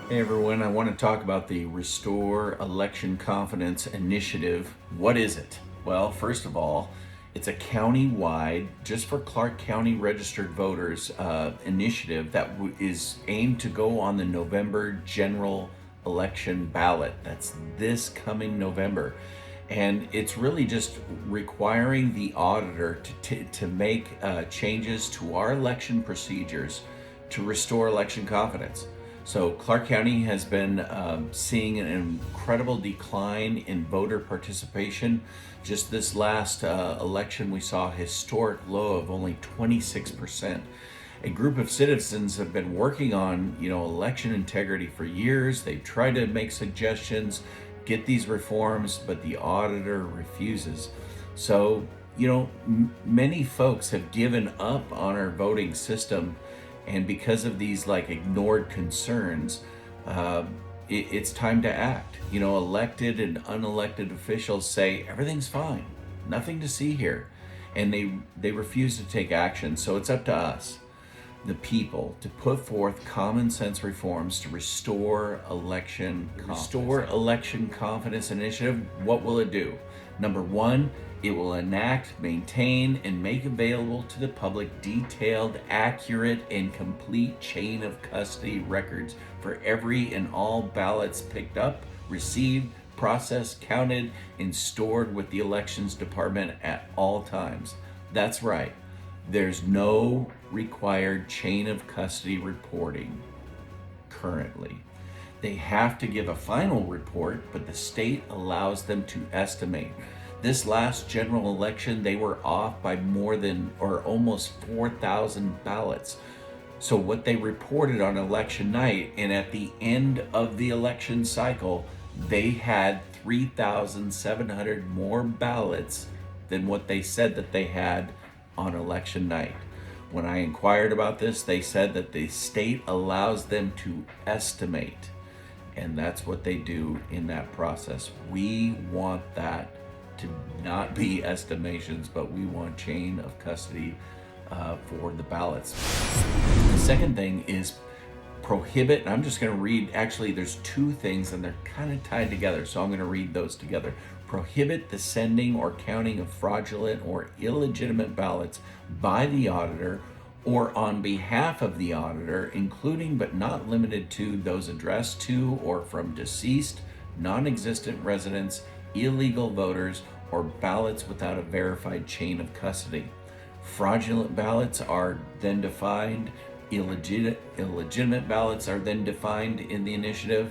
Hey everyone, I want to talk about the Restore Election Confidence Initiative. What is it? Well, first of all, it's a county-wide, just for Clark County registered voters, initiative that is aimed to go on the November general election ballot. That's this coming November. And it's really just requiring the auditor to make changes to our election procedures to restore election confidence. So Clark County has been seeing an incredible decline in voter participation. Just this last election, we saw a historic low of only 26%. A group of citizens have been working on, election integrity for years. They've tried to make suggestions, get these reforms, but the auditor refuses. So, many folks have given up on our voting system, and because of these ignored concerns, uh, it's time to act. Elected and unelected officials say everything's fine, nothing to see here, and they refuse to take action. So it's up to us, the people, to put forth common sense reforms to restore election confidence. Restore Election Confidence Initiative, what will it do? Number one, it will enact, maintain, and make available to the public detailed, accurate, and complete chain of custody records for every and all ballots picked up, received, processed, counted, and stored with the Elections Department at all times. That's right. There's no required chain of custody reporting currently. They have to give a final report, but the state allows them to estimate. This last general election, they were off by more than or almost 4,000 ballots. So what they reported on election night, and at the end of the election cycle, they had 3,700 more ballots than what they said that they had on election night. When I inquired about this, they said that the state allows them to estimate, and that's what they do in that process. We want that to not be estimations, but we want chain of custody for the ballots. The second thing is prohibit, and I'm just going to read, actually there's two things and they're kind of tied together, so I'm going to read those together. Prohibit the sending or counting of fraudulent or illegitimate ballots by the auditor or on behalf of the auditor, including but not limited to those addressed to or from deceased, non-existent residents, illegal voters, or ballots without a verified chain of custody. Fraudulent ballots are then defined, illegitimate ballots are then defined in the initiative,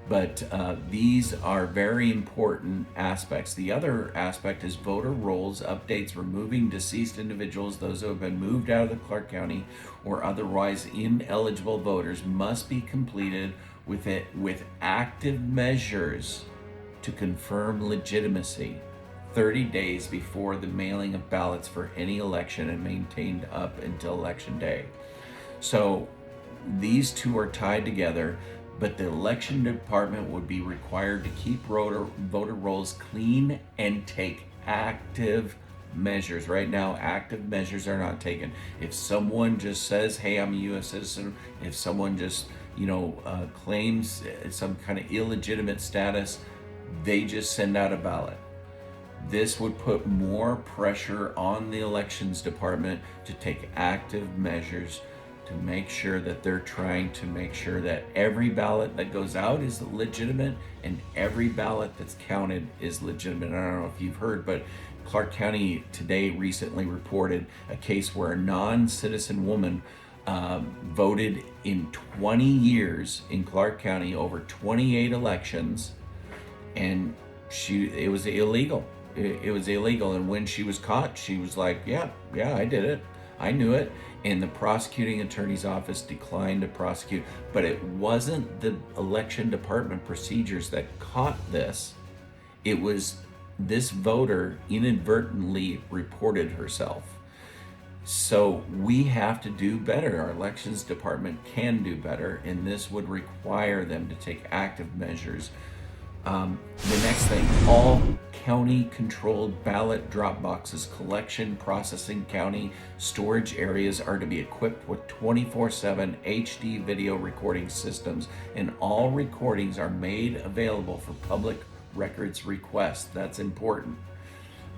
but these are very important aspects. The other aspect is voter rolls updates removing deceased individuals, those who have been moved out of the Clark County or otherwise ineligible voters, must be completed with active measures to confirm legitimacy 30 days before the mailing of ballots for any election and maintained up until election day. So these two are tied together, but the election department would be required to keep voter rolls clean and take active measures. Right now, active measures are not taken. If someone just says, hey, I'm a U.S. citizen, if someone just, claims some kind of illegitimate status, they just send out a ballot. This would put more pressure on the elections department to take active measures to make sure that they're trying to make sure that every ballot that goes out is legitimate and every ballot that's counted is legitimate. I don't know if you've heard, but Clark County today recently reported a case where a non-citizen woman voted in 20 years in Clark County over 28 elections, and it was illegal. It was illegal, and when she was caught, she was like, yeah, I did it. I knew it. And the prosecuting attorney's office declined to prosecute. But it wasn't the election department procedures that caught this. It was this voter inadvertently reported herself. So we have to do better. Our elections department can do better, and this would require them to take active measures The next thing, all county-controlled ballot drop boxes, collection, processing, county storage areas are to be equipped with 24/7 HD video recording systems, and all recordings are made available for public records requests. That's important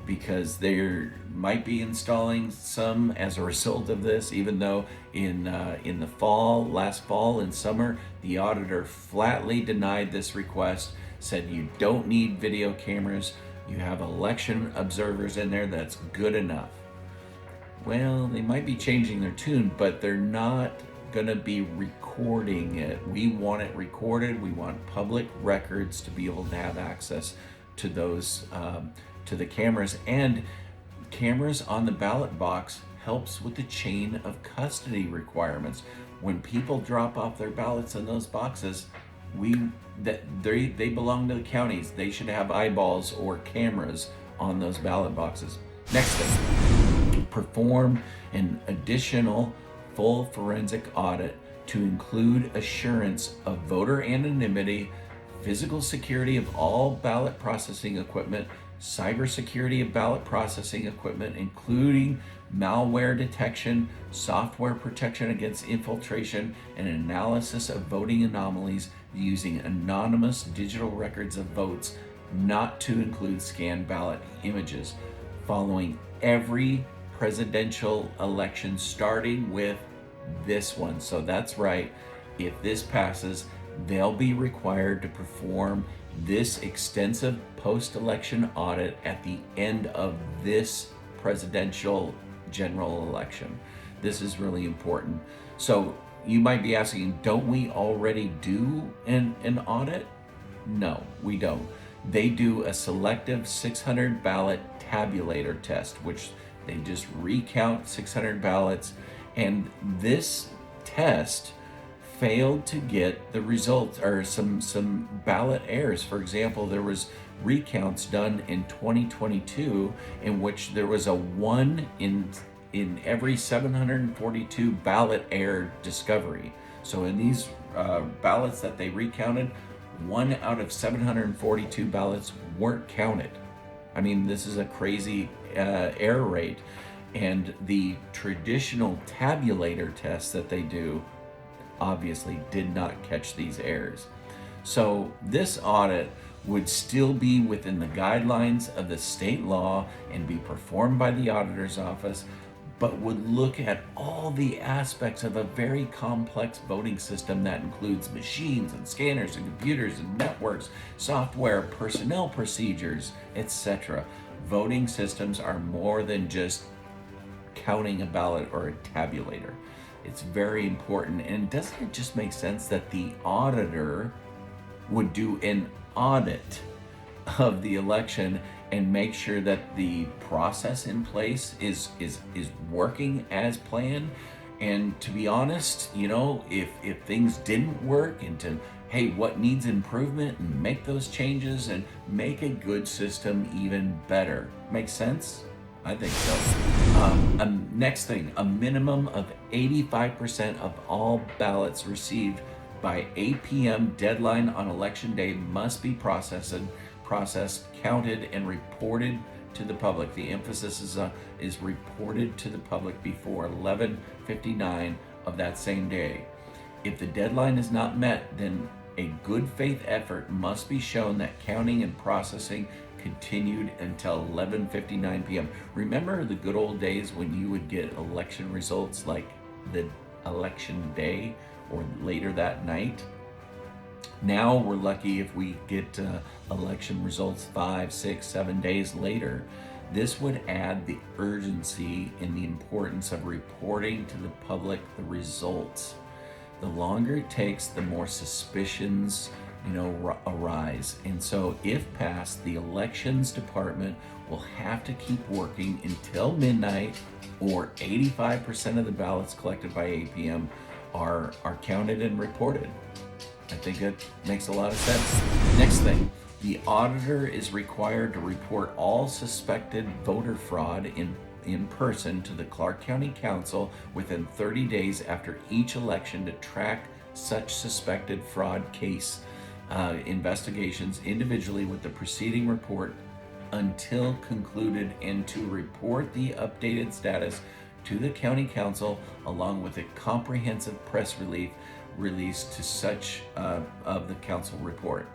because they might be installing some as a result of this, even though in the last fall and summer, the auditor flatly denied this request, said you don't need video cameras, you have election observers in there, that's good enough. Well, they might be changing their tune, but they're not gonna be recording it. We want it recorded. We want public records to be able to have access to those, to the cameras. And cameras on the ballot box helps with the chain of custody requirements. When people drop off their ballots in those boxes, they belong to the counties. They should have eyeballs or cameras on those ballot boxes. Next thing, perform an additional full forensic audit to include assurance of voter anonymity, physical security of all ballot processing equipment, cybersecurity of ballot processing equipment, including malware detection, software protection against infiltration, and analysis of voting anomalies using anonymous digital records of votes, not to include scanned ballot images, following every presidential election, starting with this one. So that's right, if this passes, they'll be required to perform this extensive post-election audit at the end of this presidential general election. This is really important. So you might be asking, don't we already do an audit? No, we don't. They do a selective 600 ballot tabulator test, which they just recount 600 ballots, and this test failed to get the results, or some ballot errors. For example, there was recounts done in 2022 in which there was a 1 in every 742 ballot error discovery. So in these ballots that they recounted, 1 out of 742 ballots weren't counted. I mean, this is a crazy error rate. And the traditional tabulator tests that they do obviously did not catch these errors. So this audit would still be within the guidelines of the state law and be performed by the auditor's office, but would look at all the aspects of a very complex voting system that includes machines and scanners and computers and networks, software, personnel procedures, etc. Voting systems are more than just counting a ballot or a tabulator. It's very important. And doesn't it just make sense that the auditor would do an audit of the election and make sure that the process in place is working as planned? And to be honest, you know, if things didn't work, and to, hey, what needs improvement, and make those changes and make a good system even better. Make sense? I think so. Next thing, a minimum of 85% of all ballots received by 8 p.m. deadline on election day must be processed, counted, and reported to the public. The emphasis is reported to the public before 11:59 of that same day. If the deadline is not met, then a good faith effort must be shown that counting and processing continued until 11:59 p.m. Remember the good old days when you would get election results like the election day or later that night? Now we're lucky if we get election results 5, 6, 7 days later. This would add the urgency and the importance of reporting to the public the results. The longer it takes, the more suspicions arise. And so if passed, the elections department will have to keep working until midnight, or 85% of the ballots collected by 8 p.m. are counted and reported. I think it makes a lot of sense. Next thing, the auditor is required to report all suspected voter fraud in person to the Clark County Council within 30 days after each election to track such suspected fraud case. investigations individually with the preceding report until concluded, and to report the updated status to the county council along with a comprehensive press release to such of the council report.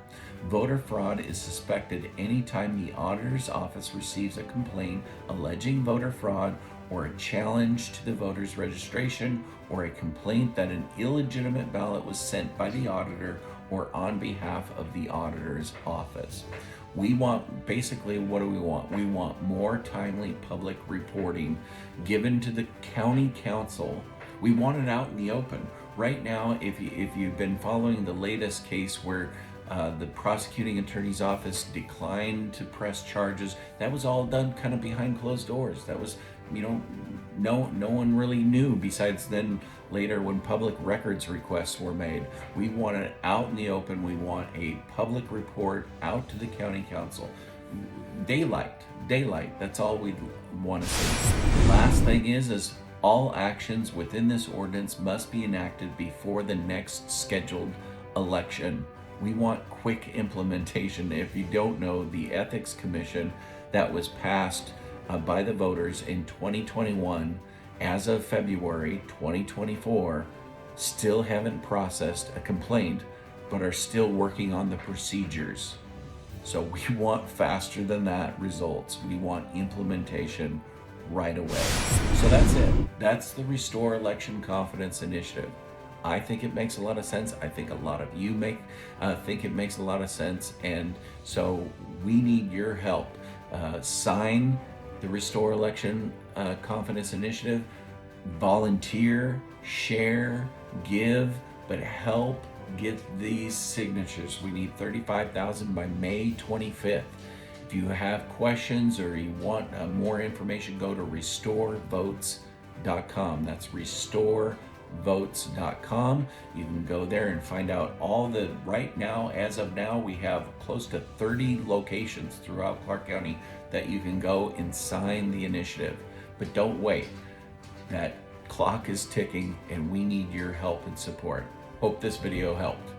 Voter fraud is suspected anytime the auditor's office receives a complaint alleging voter fraud, or a challenge to the voter's registration, or a complaint that an illegitimate ballot was sent by the auditor or on behalf of the auditor's office. We want, basically, what do we want? We want more timely public reporting given to the county council. We want it out in the open. Right now, if you've been following the latest case where the prosecuting attorney's office declined to press charges, that was all done kind of behind closed doors. That was, no one really knew, besides then later when public records requests were made. We want it out in the open. We want a public report out to the county council. Daylight, that's all we want to see. Last thing is all actions within this ordinance must be enacted before the next scheduled election. We want quick implementation. If you don't know, the Ethics Commission that was passed by the voters in 2021, as of February 2024, still haven't processed a complaint, but are still working on the procedures. So we want faster than that results. We want implementation right away. So that's it. That's the Restore Election Confidence Initiative. I think it makes a lot of sense. I think a lot of you think it makes a lot of sense. And so we need your help. Sign the Restore Election Confidence Initiative. Volunteer, share, give, but help get these signatures. We need 35,000 by May 25th. If you have questions or you want more information, go to restorevotes.com. That's restorevotes.com. You can go there and find out all the, right now, as of now, we have close to 30 locations throughout Clark County that you can go and sign the initiative. But don't wait. That clock is ticking and we need your help and support. Hope this video helped.